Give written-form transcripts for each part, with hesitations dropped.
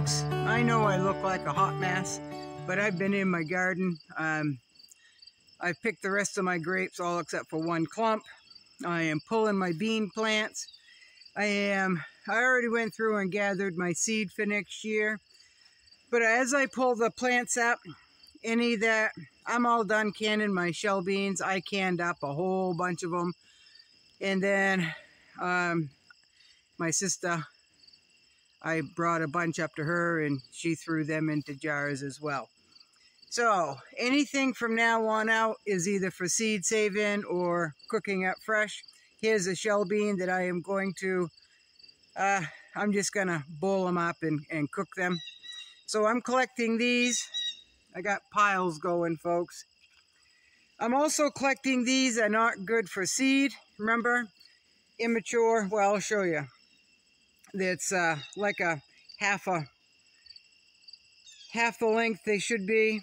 folks, I know I look like a hot mess, but I've been in my garden. I've picked the rest of my grapes, all except for one clump. I am pulling my bean plants. I already went through and gathered my seed for next year. But as I pull the plants up, any that I'm all done canning my shell beans. I canned up a whole bunch of them. And then my sister, I brought a bunch up to her and she threw them into jars as well. So anything from now on out is either for seed saving or cooking up fresh. Here's a shell bean that I am going to, I'm just gonna boil them up and cook them. So I'm collecting these. I got piles going, folks. I'm also collecting these that are not good for seed. Remember, immature, well, I'll show you. It's like a half the length they should be,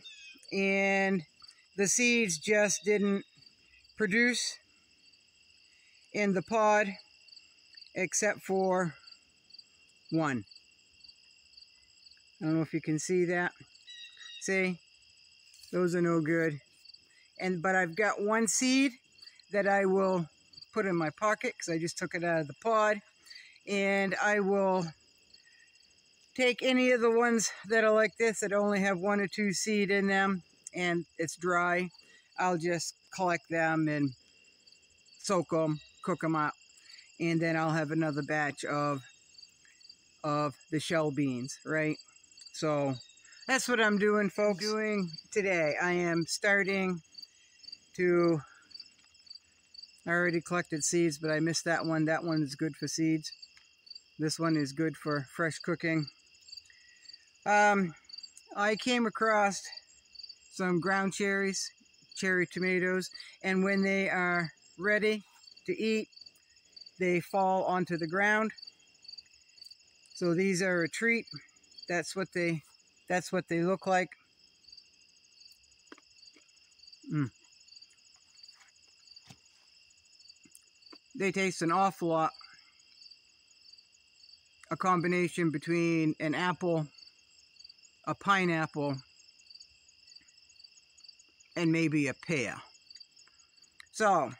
and the seeds just didn't produce in the pod except for one. I don't know if you can see that. See, those are no good. But I've got one seed that I will put in my pocket because I just took it out of the pod. And I will take any of the ones that are like this that only have one or two seed in them and it's dry. I'll just collect them and soak them, cook them up, and then I'll have another batch of the shell beans, right? So that's what I'm doing, folks. Today, I am starting to, I already collected seeds, but I missed that one. That one is good for seeds. This one is good for fresh cooking. I came across some ground cherries, cherry tomatoes, and when they are ready to eat, they fall onto the ground. So these are a treat. That's what they look like. They taste an awful lot. A combination between an apple, a pineapple, and maybe a pear. So,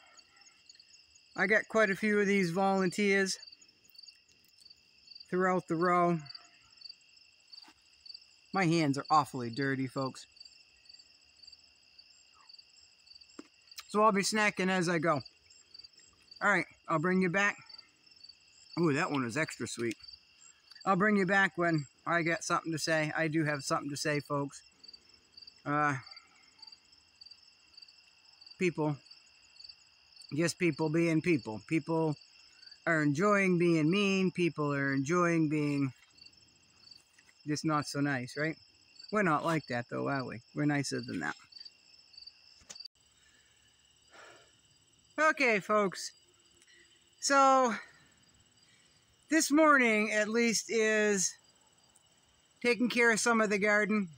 I got quite a few of these volunteers throughout the row. My hands are awfully dirty, folks. So I'll be snacking as I go. Alright, I'll bring you back. Ooh, that one was extra sweet. I'll bring you back when I got something to say. I do have something to say, folks. People being people. People are enjoying being mean. People are enjoying being just not so nice, right? We're not like that, though, are we? We're nicer than that. Okay, folks. So this morning, at least, is taking care of some of the garden.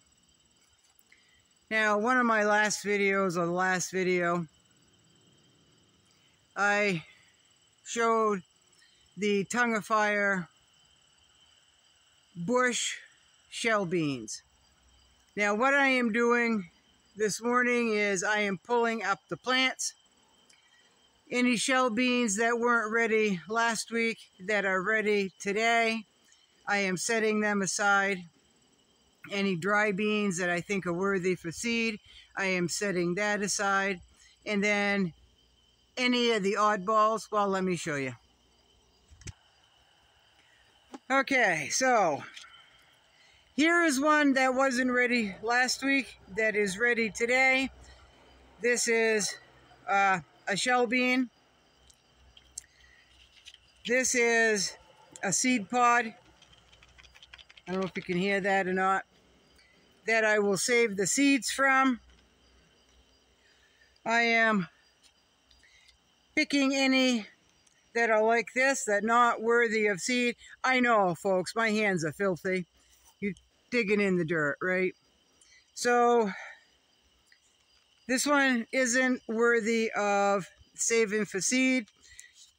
Now, one of my last videos, or the last video, I showed the tongue of fire bush shell beans. Now, what I am doing this morning is I am pulling up the plants. Any shell beans that weren't ready last week that are ready today, I am setting them aside. Any dry beans that I think are worthy for seed, I am setting that aside. And then any of the oddballs, well, let me show you. Okay, so here is one that wasn't ready last week that is ready today. This is a shell bean. This is a seed pod. I don't know if you can hear that or not. That I will save the seeds from. I am picking any that are like this, that not worthy of seed. I know, folks, my hands are filthy. You're digging in the dirt, right? So this one isn't worthy of saving for seed,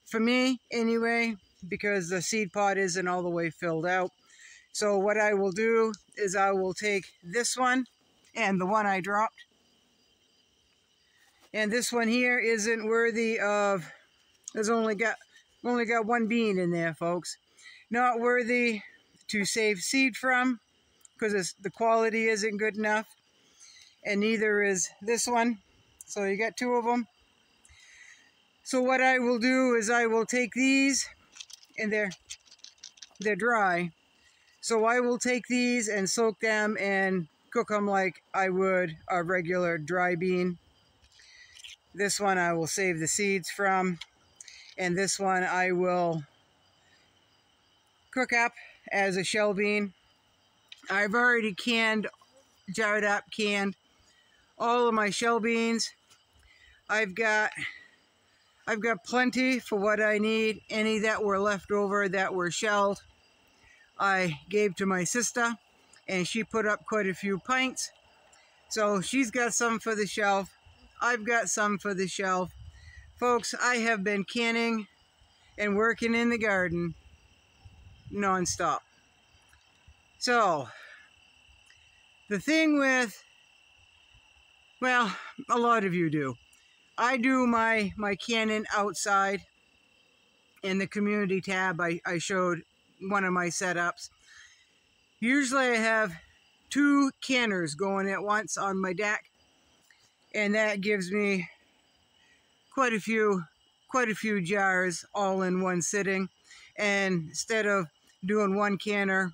for me anyway, because the seed pod isn't all the way filled out. So what I will do is I will take this one and the one I dropped. And this one here isn't worthy of, there's only got one bean in there, folks. Not worthy to save seed from, because the quality isn't good enough. And neither is this one. So you got two of them. So what I will do is I will take these, and they're dry. So I will take these and soak them and cook them like I would a regular dry bean. This one I will save the seeds from, and this one I will cook up as a shell bean. I've already jarred up, canned all of my shell beans. I've got plenty for what I need. Any that were left over that were shelled, I gave to my sister, and she put up quite a few pints. So she's got some for the shelf. I've got some for the shelf. Folks, I have been canning and working in the garden non-stop. So the thing with, well, a lot of you do. I do my canning outside. In the community tab, I showed one of my setups. Usually I have 2 canners going at once on my deck, and that gives me quite a few jars all in one sitting. And instead of doing one canner,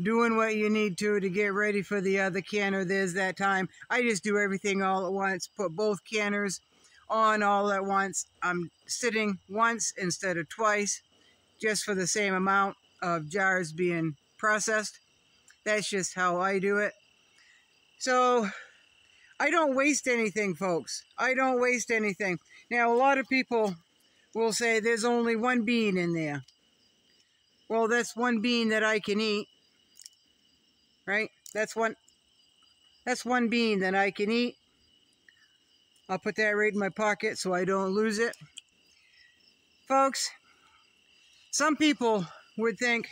doing what you need to get ready for the other canner, there's that time. I just do everything all at once, put both canners on all at once. I'm sitting once instead of twice, just for the same amount of jars being processed. That's just how I do it. So I don't waste anything, folks. I don't waste anything. Now, a lot of people will say there's only one bean in there. Well, that's one bean that I can eat, right? That's one bean that I can eat. I'll put that right in my pocket so I don't lose it. Folks, some people would think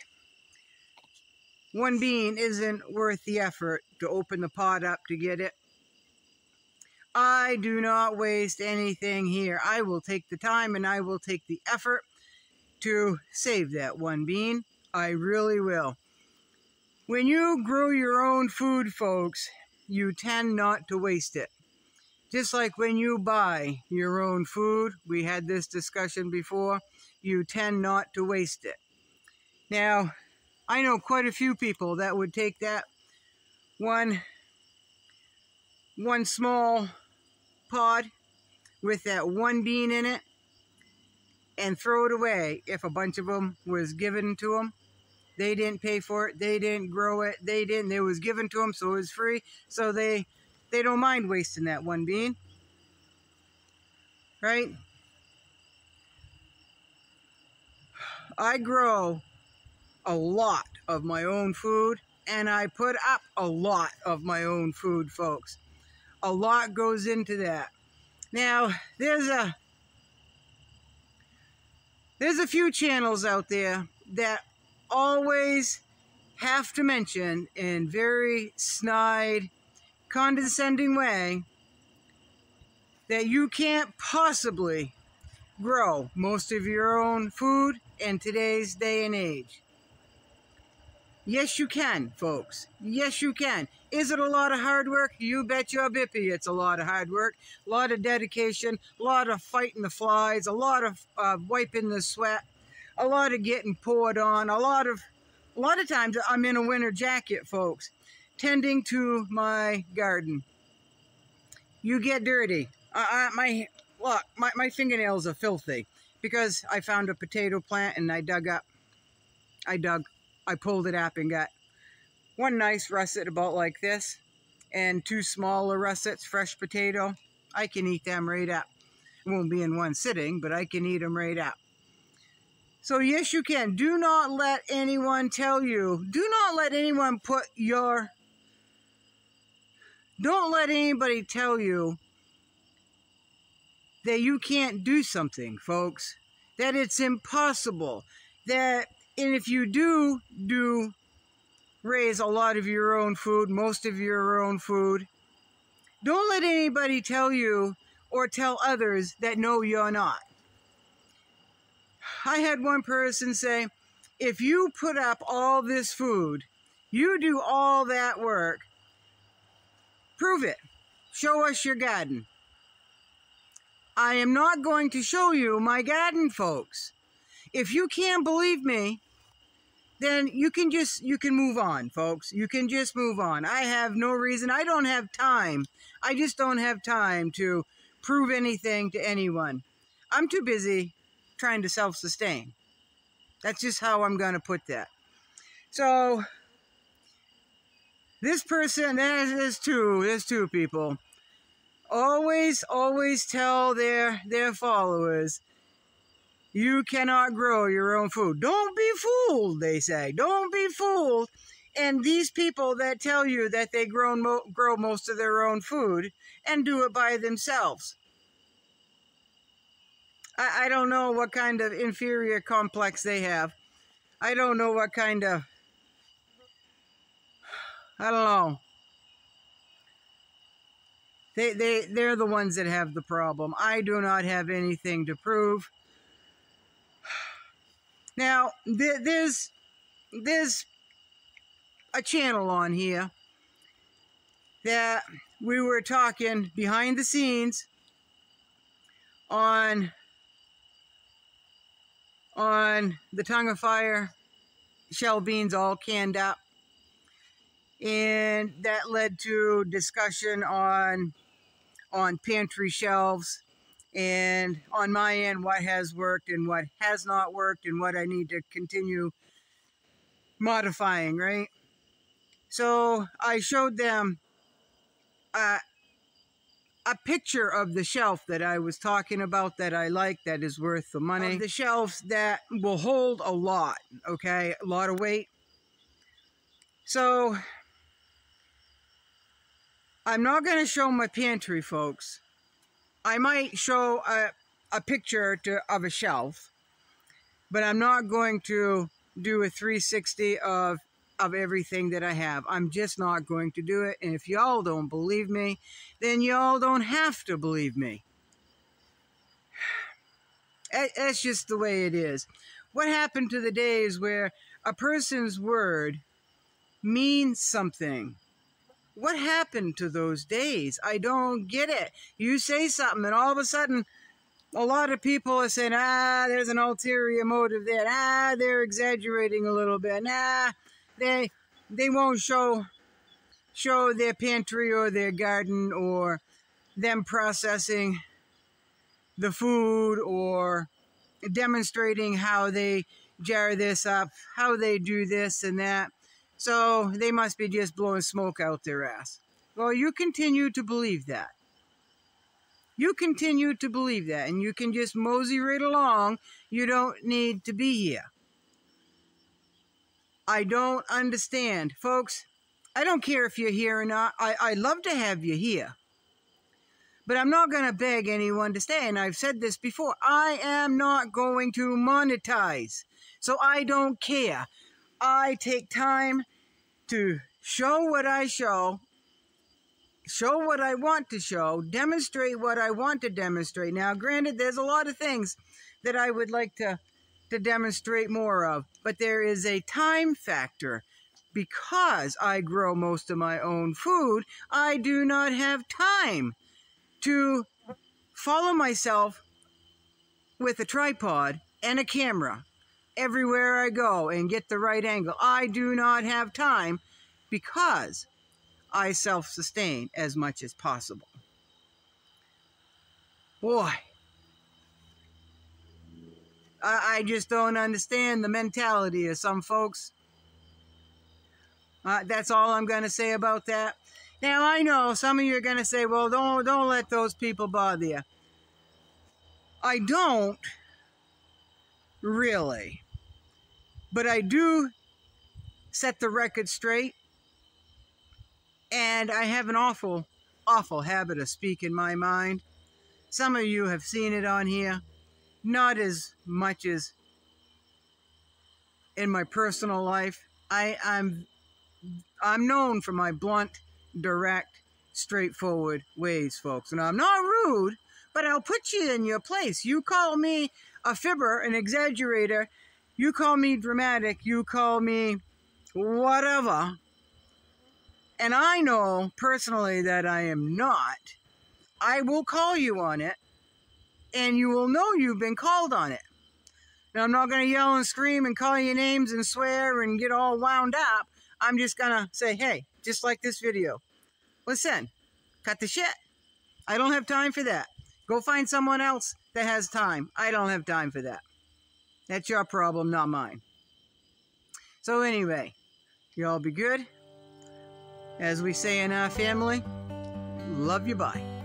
one bean isn't worth the effort to open the pot up to get it. I do not waste anything here. I will take the time and I will take the effort to save that one bean. I really will. When you grow your own food, folks, you tend not to waste it. Just like when you buy your own food, we had this discussion before, you tend not to waste it. Now, I know quite a few people that would take that one small pod with that one bean in it and throw it away if a bunch of them was given to them. They didn't pay for it, they didn't grow it, it was given to them, so it was free. So they don't mind wasting that one bean, right? I grow a lot of my own food, and I put up a lot of my own food, folks. A lot goes into that. Now, there's a few channels out there that always have to mention in very snide, condescending way that you can't possibly grow most of your own food in today's day and age. Yes, you can, folks. Yes, you can. Is it a lot of hard work? You bet your bippy it's a lot of hard work, a lot of dedication, a lot of fighting the flies, a lot of wiping the sweat, a lot of getting poured on, a lot of times I'm in a winter jacket, folks, tending to my garden. You get dirty. My fingernails are filthy because I found a potato plant and I pulled it up and got one nice russet about like this and 2 smaller russets, fresh potato. I can eat them right up. It won't be in one sitting, but I can eat them right up. So yes, you can. Do not let anyone tell you, don't let anybody tell you that you can't do something, folks, that it's impossible. that, and if you do raise a lot of your own food, most of your own food, don't let anybody tell you or tell others that no, you're not. I had one person say, if you put up all this food, you do all that work, prove it. Show us your garden. I am not going to show you my garden, folks. If you can't believe me, then you can move on, folks. You can just move on. I have no reason. I don't have time. I just don't have time to prove anything to anyone. I'm too busy trying to self-sustain. That's just how I'm going to put that. So this person, there's two people. Always tell their followers, you cannot grow your own food. Don't be fooled, they say. Don't be fooled. And these people that tell you that they grow most of their own food and do it by themselves. I don't know what kind of inferior complex they have. I don't know what kind of, I don't know. They're the ones that have the problem. I do not have anything to prove. Now, there's a channel on here that we were talking behind the scenes on the tongue of fire shell beans all canned up, and that led to discussion on pantry shelves, and on my end what has worked and what has not worked and what I need to continue modifying, right? So I showed them a picture of the shelf that I was talking about that I like, that is worth the money. Of the shelves that will hold a lot, okay? A lot of weight. So I'm not going to show my pantry, folks. I might show a picture of a shelf, but I'm not going to do a 360 of everything that I have. I'm just not going to do it. And if y'all don't believe me, then y'all don't have to believe me. That's just the way it is. What happened to the days where a person's word means something? What happened to those days? I don't get it. You say something and all of a sudden a lot of people are saying, there's an ulterior motive there. They're exaggerating a little bit. They won't show their pantry or their garden or them processing the food or demonstrating how they jar this up, how they do this and that. So they must be just blowing smoke out their ass. Well, you continue to believe that. You continue to believe that, and you can just mosey right along. You don't need to be here. I don't understand. Folks, I don't care if you're here or not. I'd love to have you here. But I'm not going to beg anyone to stay, and I've said this before. I am not going to monetize, so I don't care. I take time to show what I show what I want to show, demonstrate what I want to demonstrate. Now, granted, there's a lot of things that I would like to demonstrate more of, but there is a time factor. Because I grow most of my own food, I do not have time to follow myself with a tripod and a camera everywhere I go and get the right angle. I do not have time because I self-sustain as much as possible. Boy, I just don't understand the mentality of some folks. That's all I'm going to say about that. Now, I know some of you are going to say, well, don't let those people bother you. I don't really. But I do set the record straight. And I have an awful habit of speaking my mind. Some of you have seen it on here. Not as much as in my personal life. I'm known for my blunt, direct, straightforward ways, folks. And I'm not rude, but I'll put you in your place. You call me a fibber, an exaggerator. You call me dramatic. You call me whatever. And I know personally that I am not. I will call you on it, and you will know you've been called on it. Now, I'm not going to yell and scream and call you names and swear and get all wound up. I'm just going to say, hey, just like this video, listen, cut the shit. I don't have time for that. Go find someone else that has time. I don't have time for that. That's your problem, not mine. So anyway, you all be good. As we say in our family, love you, bye.